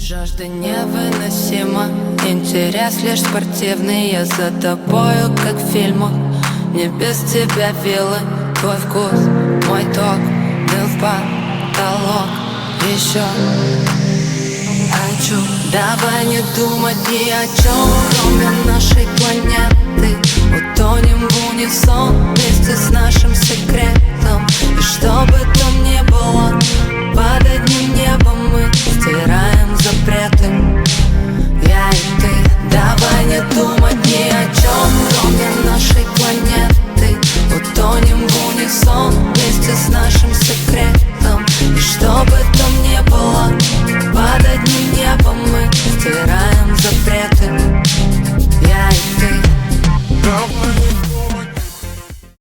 Жажда невыносима, интерес лишь спортивный. Я за тобою, как в фильмах, не без тебя вилы. Твой вкус, мой ток, дым в потолок. Еще хочу, давай не думать ни о чем, кроме нашей планеты. Утонем в унисон вместе с нашим секретом. И чтобы там